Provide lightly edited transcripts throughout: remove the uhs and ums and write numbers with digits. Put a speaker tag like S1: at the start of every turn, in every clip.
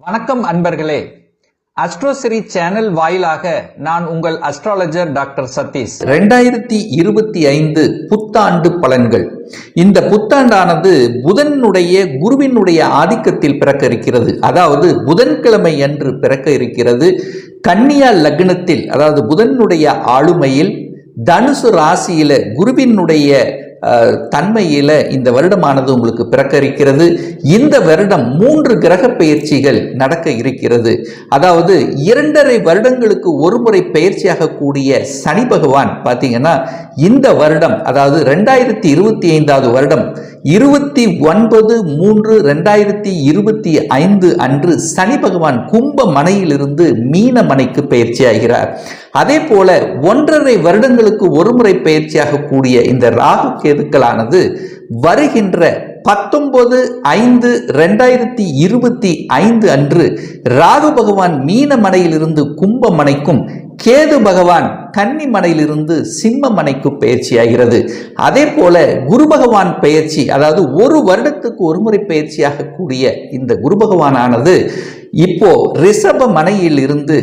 S1: வணக்கம் அன்பர்களே. அஸ்ட்ரோசிரி சேனல் வாயிலாக நான் உங்கள் அஸ்ட்ராலஜர் டாக்டர் சதீஷ்.
S2: 2025 புத்தாண்டு பலன்கள். இந்த புத்தாண்டானது புதனுடைய குருவினுடைய ஆதிக்கத்தில் பிறக்க இருக்கிறது. அதாவது புதன்கிழமை அன்று பிறக்க இருக்கிறது. கன்னியா லக்னத்தில், அதாவது புதனுடைய ஆளுமையில் தனுசு ராசியில குருவினுடைய தன்மையில இந்த வருடமானது உங்களுக்கு பிறக்க இருக்கிறது. இந்த வருடம் 3 கிரக பெயர்ச்சிகள் நடக்க இருக்கிறது. அதாவது 2.5 வருடங்களுக்கு ஒரு முறை பெயர்ச்சியாக கூடிய சனி பகவான் பார்த்தீங்கன்னா இந்த வருடம், அதாவது 2025 வருடம் 29/3/2025 அன்று சனி பகவான் கும்ப மனையிலிருந்து மீன மனைக்கு பயிற்சி ஆகிறார். அதே போல 1.5 வருடங்களுக்கு ஒரு முறை பயிற்சியாக கூடிய இந்த ராகு கேதுக்களானது வருகின்ற 19/5/2025 அன்று ராகு பகவான் மீன மனையிலிருந்து கும்ப மனைக்கும், கேது பகவான் கன்னி மனையிலிருந்து சிம்ம மனைக்கு பயிற்சியாகிறது. அதே போல குரு பகவான் பயிற்சி, அதாவது ஒரு வருடத்துக்கு ஒரு முறை பயிற்சியாக கூடிய இந்த குரு பகவானானது இப்போ ரிஷப மனையில் இருந்து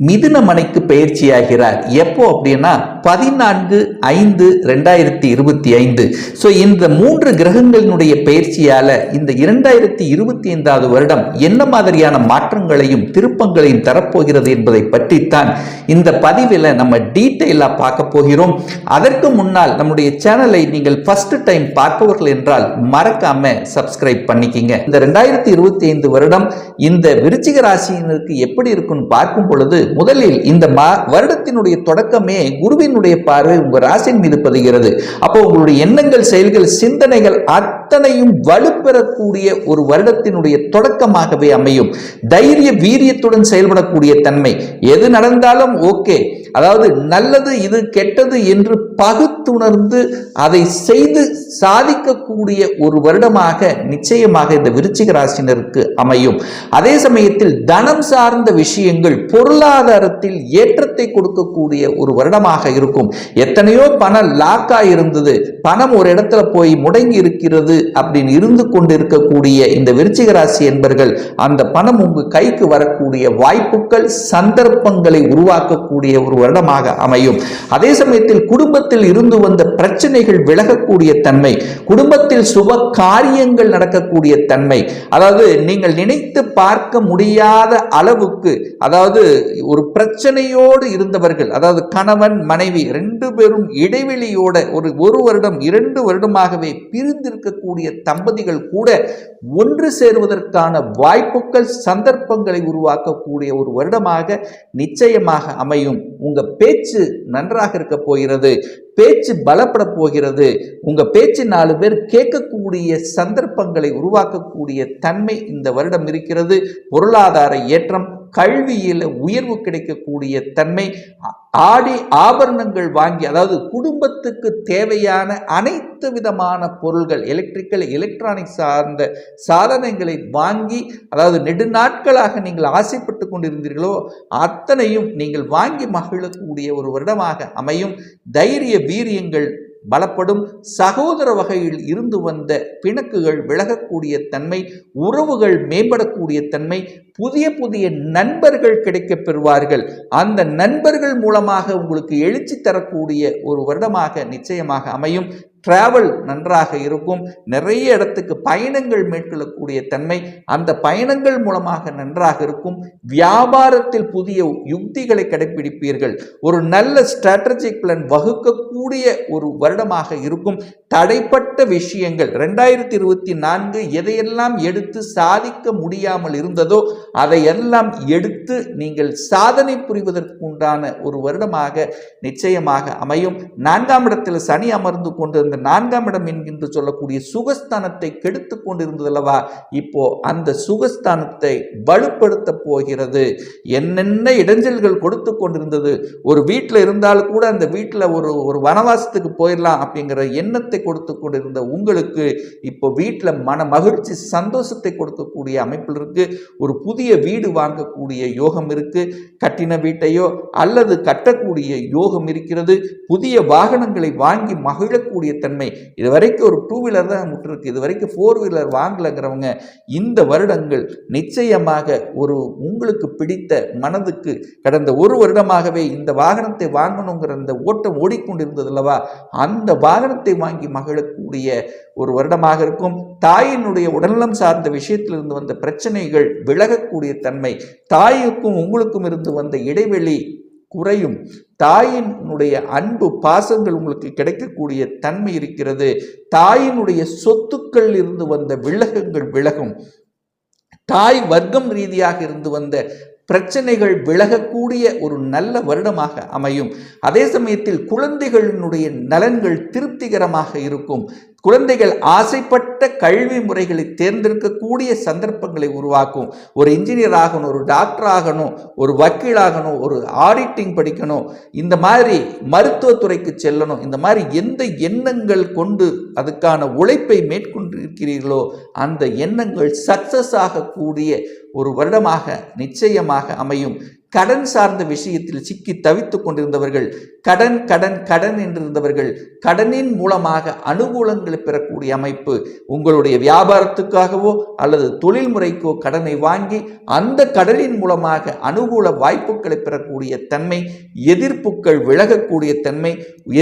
S2: மிதுன மனைக்கு பயிற்சியாகிறார். எப்போ அப்படின்னா 14/5/2025. ஸோ இந்த 3 கிரகங்களினுடைய பயிற்சியால இந்த 2025 வருடம் என்ன மாதிரியான மாற்றங்களையும் திருப்பங்களையும் தரப்போகிறது என்பதை பற்றித்தான் இந்த பதிவில் நம்ம டீட்டெயிலாக பார்க்க போகிறோம். அதற்கு முன்னால் நம்முடைய சேனலை நீங்கள் ஃபர்ஸ்ட் டைம் பார்ப்பவர்கள் என்றால் மறக்காம சப்ஸ்கிரைப் பண்ணிக்கிங்க. இந்த 2025 வருடம் இந்த விருச்சிக ராசியினருக்கு எப்படி இருக்குன்னு பார்க்கும் பொழுது, முதலில் இந்த வருடத்தினுடைய தொடக்கமே குருவினுடைய பார்வை உங்க ராசியின் மீது பதிகிறது. அப்போ உங்களுடைய எண்ணங்கள், செயல்கள், சிந்தனைகள் அத்தனையும் வலுப்பெறக்கூடிய ஒரு வருடத்தினுடைய தொடக்கமாகவே அமையும். தைரிய வீரியத்துடன் செயல்படக்கூடிய தன்மை, எது நடந்தாலும் ஓகே, அதாவது நல்லது இது கெட்டது என்று பகுத்துணர்ந்து அதை செய்து சாதிக்கக்கூடிய ஒரு வருடமாக நிச்சயமாக இந்த விருச்சிக ராசினருக்கு அமையும். அதே சமயத்தில் தனம் சார்ந்த விஷயங்கள், பொருளாதாரத்தில் ஏற்றத்தை கொடுக்கக்கூடிய ஒரு வருடமாக இருக்கும். எத்தனையோ பணம் லாக்கா இருந்தது, பணம் ஒரு இடத்துல போய் முடங்கி இருக்கிறது அப்படின்னு இருந்து கொண்டு இருக்கக்கூடிய இந்த விருச்சிக ராசி என்பர்கள் அந்த பணம் உங்க கைக்கு வரக்கூடிய வாய்ப்புகள், சந்தர்ப்பங்களை உருவாக்கக்கூடிய ஒரு வருடமாக அமையும். அதே சமயத்தில் குடும்பத்தில் இருந்து வந்த பிரச்சனைகள் விலகக்கூடிய தன்மை, குடும்பத்தில் சுப காரியங்கள் நடக்கக்கூடிய தன்மை, அதாவது நீங்கள் நினைத்து பார்க்க முடியாத அளவுக்கு, அதாவது ஒரு பிரச்சனையோடு இருந்தவர்கள், அதாவது கணவன் மனைவி 2 பேரும் இடைவெளியோட ஒரு வருடம் 2 வருடமாகவே பிரிந்திருக்கக்கூடிய தம்பதிகள் கூட ஒன்று சேருவதற்கான வாய்ப்புகள், சந்தர்ப்பங்களை உருவாக்கக்கூடிய ஒரு வருடமாக நிச்சயமாக அமையும். உங்க பேச்சு நன்றாக இருக்க போகிறது, பேச்சு பலப்பட போகிறது. உங்க பேச்சு 4 பேர் கேட்கக்கூடிய சந்தர்ப்பங்களை உருவாக்கக்கூடிய தன்மை இந்த வருடம் இருக்கிறது. பொருளாதார ஏற்றம், கல்வியில் உயர்வு கிடைக்கக்கூடிய தன்மை, ஆடி ஆபரணங்கள் வாங்கி, அதாவது குடும்பத்துக்கு தேவையான அனைத்து விதமான பொருள்கள், எலக்ட்ரிக்கல் எலக்ட்ரானிக் சார்ந்த சாதனங்களை வாங்கி, அதாவது நெடுநாட்களாக நீங்கள் ஆசைப்பட்டு கொண்டிருந்தீர்களோ அத்தனையும் நீங்கள் வாங்கி மகிழக்கூடிய ஒரு வருடமாக அமையும். தைரிய வீரியங்கள் பலப்படும். சகோதர வகையில் இருந்து வந்த பிணக்குகள் விலகக்கூடிய தன்மை, உறவுகள் மேம்படக்கூடிய தன்மை, புதிய புதிய நண்பர்கள் கிடைக்க பெறுவார்கள். அந்த நண்பர்கள் மூலமாக உங்களுக்கு எழுச்சி தரக்கூடிய ஒரு வருடமாக நிச்சயமாக அமையும். டிராவல் நன்றாக இருக்கும். நிறைய இடத்துக்கு பயணங்கள் மேற்கொள்ளக்கூடிய தன்மை, அந்த பயணங்கள் மூலமாக நன்றாக இருக்கும். வியாபாரத்தில் புதிய யுக்திகளை கடைபிடிப்பீர்கள். ஒரு நல்ல ஸ்ட்ராட்டஜிக் பிளான் வகுக்கக்கூடிய ஒரு வருடமாக இருக்கும். தடைப்பட்ட விஷயங்கள் 2024 எதையெல்லாம் எடுத்து சாதிக்க முடியாமல் இருந்ததோ அதையெல்லாம் எடுத்து நீங்கள் சாதனை புரிவதற்குண்டான ஒரு வருடமாக நிச்சயமாக அமையும். 4ஆம் இடத்தில் சனி அமர்ந்து கொண்டு அந்த 4ஆம் இடம் என்கின்ற சொல்லக்கூடிய சுகஸ்தானத்தை கெடுத்து கொண்டிருந்ததல்லவா, இப்போ அந்த சுகஸ்தானத்தை வலுப்படுத்த போகிறது. என்னென்ன இடைஞ்சல்கள் கொடுத்து கொண்டிருந்தது, ஒரு வீட்டில் இருந்தாலும் கூட அந்த வீட்டில் ஒரு வனவாசத்துக்கு போயிடலாம் அப்படிங்கிற எண்ணத்தை கொடுத்து கொண்டிருந்த உங்களுக்கு இப்போ வீட்டில் மன மகிழ்ச்சி, சந்தோஷத்தை கொடுக்கக்கூடிய அமைப்பில் இருக்கு. ஒரு புதிய வீடு வாங்கக்கூடிய யோகம் இருக்கு. கட்டின வீட்டையோ அல்லது கட்டக்கூடிய யோகம் இருக்கிறது. புதிய வாகனங்களை வாங்கி மகிழக்கூடிய தன்மை. இது வரைக்கும் ஒரு 2 வீலர் தான் விட்டுருக்கு, இது வரைக்கும் 4 வீலர் வாங்கலைங்கிறவங்க இந்த வருடங்கள் நிச்சயமாக உங்களுக்கு பிடித்த மனதுக்கு கடந்த ஒரு வருடமாகவே இந்த வாகனத்தை வாங்கணுங்கிற அந்த ஓட்டம் ஓடிக்கொண்டிருந்தது அல்லவா, அந்த வாகனத்தை வாங்கி மகிழக்கூடிய ஒரு வருடமாக இருக்கும். தாயினுடைய உடல்நலம் சார்ந்த விஷயத்திலிருந்து வந்த பிரச்சனைகள் விலகக்கூடிய தன்மை, தாய்க்கும் உங்களுக்கும் இருந்து வந்த இடைவெளி குறையும், தாயினுடைய அன்பு பாசங்கள் உங்களுக்கு கிடைக்கக்கூடிய தன்மை இருக்கிறது. தாயினுடைய சொத்துக்கள் இருந்து வந்த விலகங்கள் விலகும். தாய் வர்க்கம் ரீதியாக இருந்து வந்த பிரச்சனைகள் விலகக்கூடிய ஒரு நல்ல வருடமாக அமையும். அதே சமயத்தில் குழந்தைகளினுடைய நலன்கள் திருப்திகரமாக இருக்கும். குழந்தைகள் ஆசைப்பட்ட கல்வி முறைகளை தேர்ந்தெடுக்கக்கூடிய சந்தர்ப்பங்களை உருவாக்கும். ஒரு இன்ஜினியர் ஆகணும், ஒரு டாக்டர் ஆகணும், ஒரு வக்கீல் ஆகணும், ஒரு ஆடிட்டிங் படிக்கணும், இந்த மாதிரி மருத்துவத்துறைக்கு செல்லணும், இந்த மாதிரி எந்த எண்ணங்கள் கொண்டு அதுக்கான உழைப்பை மேற்கொண்டிருக்கிறீர்களோ அந்த எண்ணங்கள் சக்சஸ் ஆகக்கூடிய ஒரு வருடமாக நிச்சயமாக அமையும். கடன் சார்ந்த விஷயத்தில் சிக்கி தவித்துக் கொண்டிருந்தவர்கள், கடன் கடன் கடன் என்றிருந்தவர்கள் கடனின் மூலமாக அனுகூலங்களை பெறக்கூடிய அமைப்பு. உங்களுடைய வியாபாரத்துக்காகவோ அல்லது தொழில் முறைக்கோ கடனை வாங்கி அந்த கடனின் மூலமாக அனுகூல வாய்ப்புகளை பெறக்கூடிய தன்மை, எதிர்ப்புகள் விலகக்கூடிய தன்மை,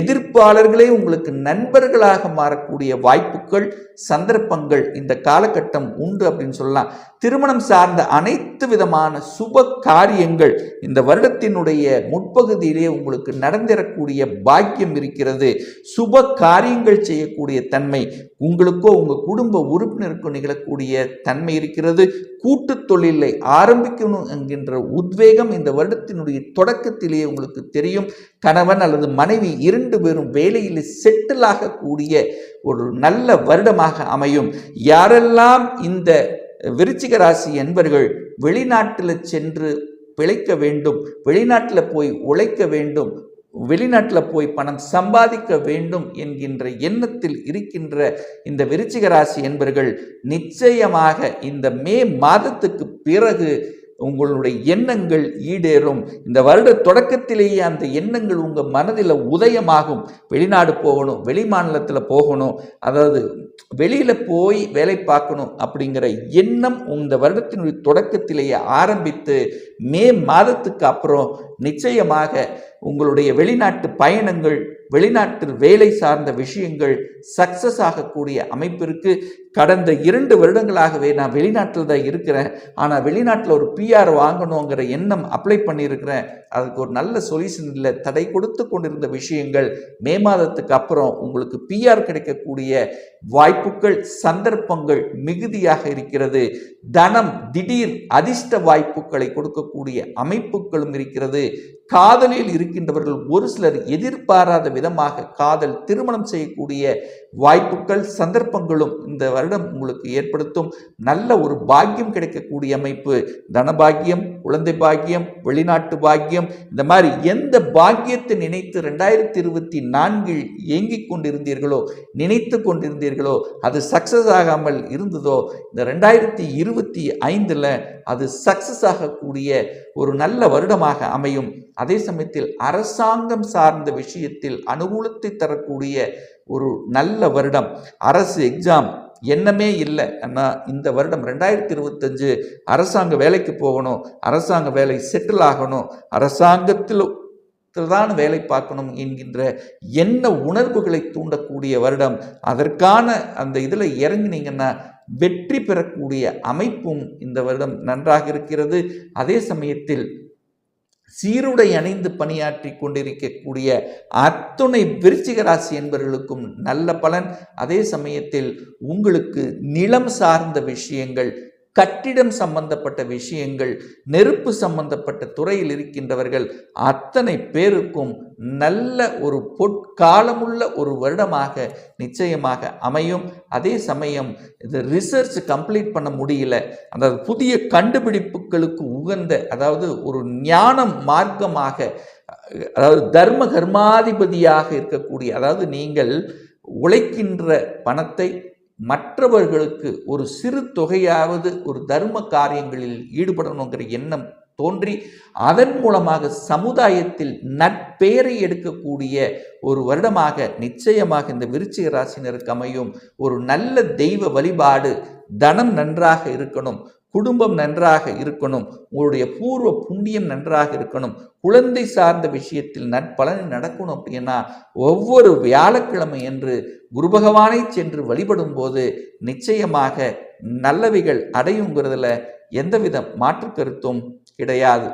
S2: எதிர்ப்பாளர்களே உங்களுக்கு நண்பர்களாக மாறக்கூடிய வாய்ப்புகள், சந்தர்ப்பங்கள் இந்த காலகட்டம் உண்டு அப்படின்னு சொல்லலாம். திருமணம் சார்ந்த அனைத்து விதமான சுப காரியங்கள் இந்த வருடத்தினுடைய முற்பகுதியிலே உங்களுக்கு நடந்தேறக்கூடிய பாக்கியம் இருக்கிறது. சுப காரியங்கள் செய்யக்கூடிய தன்மை உங்களுக்கோ உங்க குடும்ப உறுப்பினருக்கோ நிகழக்கூடிய தன்மை இருக்கிறது. கூட்டு தொழிலை ஆரம்பிக்கணும் என்கின்ற உத்வேகம் இந்த வருடத்தினுடைய தொடக்கத்திலேயே உங்களுக்கு தெரியும். கணவன் அல்லது மனைவி 2 பேரும் வேலையில் செட்டில் ஆகக்கூடிய ஒரு நல்ல வருடமாக அமையும். யாரெல்லாம் இந்த விருச்சிக ராசி என்பர்கள் வெளிநாட்டில் சென்று பிழைக்க வேண்டும், வெளிநாட்டில் போய் உழைக்க வேண்டும், வெளிநாட்டில் போய் பணம் சம்பாதிக்க வேண்டும் என்கின்ற எண்ணத்தில் இருக்கின்ற இந்த விருச்சிக ராசி என்பர்கள் நிச்சயமாக இந்த மே மாதத்துக்கு பிறகு உங்களுடைய எண்ணங்கள் ஈடேறும். இந்த வருட தொடக்கத்திலேயே அந்த எண்ணங்கள் உங்கள் மனதில் உதயமாகும். வெளிநாடு போகணும், வெளி மாநிலத்தில் போகணும், அதாவது வெளியில் போய் வேலை பார்க்கணும் அப்படிங்கிற எண்ணம் இந்த வருடத்தினுடைய தொடக்கத்திலேயே ஆரம்பித்து மே மாதத்துக்கு அப்புறம் நிச்சயமாக உங்களுடைய வெளிநாட்டு பயணங்கள், வெளிநாட்டில் வேலை சார்ந்த விஷயங்கள் சக்சஸ் ஆகக்கூடிய அமைப்பிற்கு. கடந்த 2 வருடங்களாகவே நான் வெளிநாட்டில் தான் இருக்கிறேன், ஆனால் வெளிநாட்டில் ஒரு PR வாங்கணுங்கிற எண்ணம் அப்ளை பண்ணியிருக்கிறேன், அதுக்கு ஒரு நல்ல சொல்யூஷன் இல்லை, தடை கொடுத்து கொண்டிருந்த விஷயங்கள் மே மாதத்துக்கு அப்புறம் உங்களுக்கு PR கிடைக்கக்கூடிய வாய்ப்புகள், சந்தர்ப்பங்கள் மிகுதியாக இருக்கிறது. தனம், திடீர் அதிர்ஷ்ட வாய்ப்புகளை கொடுக்கக்கூடிய அமைப்புகளும் இருக்கிறது. காதலில் இருக்கின்றவர்கள் ஒரு சிலர் எதிர்பாராத விதமாக காதல் திருமணம் செய்யக்கூடிய வாய்ப்புகள், சந்தர்ப்பங்களும் இந்த வருடம் உங்களுக்கு ஏற்படுத்தும். நல்ல ஒரு பாக்கியம் கிடைக்கக்கூடிய அமைப்பு. தனபாக்கியம், குழந்தை பாக்கியம், வெளிநாட்டு பாக்கியம், இந்த மாதிரி எந்த பாக்கியத்தை நினைத்து 2024 இயங்கிக் கொண்டிருந்தீர்களோ, நினைத்து கொண்டிருந்தீர்களோ, அது சக்சஸ் ஆகாமல் இருந்ததோ, இந்த 2025 அது சக்சஸ் ஆகக்கூடிய ஒரு நல்ல வருடமாக அமையும். அதே சமயத்தில் அரசாங்கம் சார்ந்த விஷயத்தில் அனுகூலத்தை தரக்கூடிய ஒரு நல்ல வருடம். அரசு எக்ஸாம் எண்ணமே இல்லை, ஆனால் இந்த வருடம் 2025 அரசாங்க வேலைக்கு போகணும், அரசாங்க வேலை செட்டில் ஆகணும், அரசாங்கத்தில் தான் வேலை பார்க்கணும் என்கின்ற எண்ண உணர்வுகளை தூண்டக்கூடிய வருடம். அதற்கான அந்த இதில் இறங்கினீங்கன்னா வெற்றி பெறக்கூடிய அமைப்பும் இந்த வருடம் நன்றாக இருக்கிறது. அதே சமயத்தில் சீருடை அணிந்து பணியாற்றி கொண்டிருக்கக்கூடிய அத்துணை விருச்சிக ராசி என்பவர்களுக்கும் நல்ல பலன். அதே சமயத்தில் உங்களுக்கு நிலம் சார்ந்த விஷயங்கள், கட்டிடம் சம்பந்தப்பட்ட விஷயங்கள், நெருப்பு சம்பந்தப்பட்ட துறையில் இருக்கின்றவர்கள் அத்தனை பேருக்கும் நல்ல ஒரு பொற்காலமுள்ள ஒரு வருடமாக நிச்சயமாக அமையும். அதே சமயம் இது ரிசர்ச் கம்ப்ளீட் பண்ண முடியல, அதாவது புதிய கண்டுபிடிப்புகளுக்கு உகந்த, அதாவது ஒரு ஞானம் மார்க்கமாக, அதாவது தர்ம கர்மாதிபதியாக இருக்கக்கூடிய, அதாவது நீங்கள் உழைக்கின்ற பணத்தை மற்றவர்களுக்கு ஒரு சிறு தொகையாவது ஒரு தர்ம காரியங்களில் ஈடுபடணுங்கிற எண்ணம் தோன்றி அதன் மூலமாக சமுதாயத்தில் நற்பெயரை எடுக்கக்கூடிய ஒரு வருடமாக நிச்சயமாக இந்த விருச்சிக ராசினருக்கு அமையும். ஒரு நல்ல தெய்வ வழிபாடு, தனம் நன்றாக இருக்கணும், குடும்பம் நன்றாக இருக்கணும், உங்களுடைய பூர்வ புண்ணியம் நன்றாக இருக்கணும், குழந்தை சார்ந்த விஷயத்தில் நற்பலன் நடக்கணும் அப்படின்னா ஒவ்வொரு வியாழக்கிழமை என்று குரு பகவானை சென்று வழிபடும் போது நிச்சயமாக நல்லவைகள் அடையுங்கிறதுல எந்தவித மாற்று கருத்தும் கிடையாது.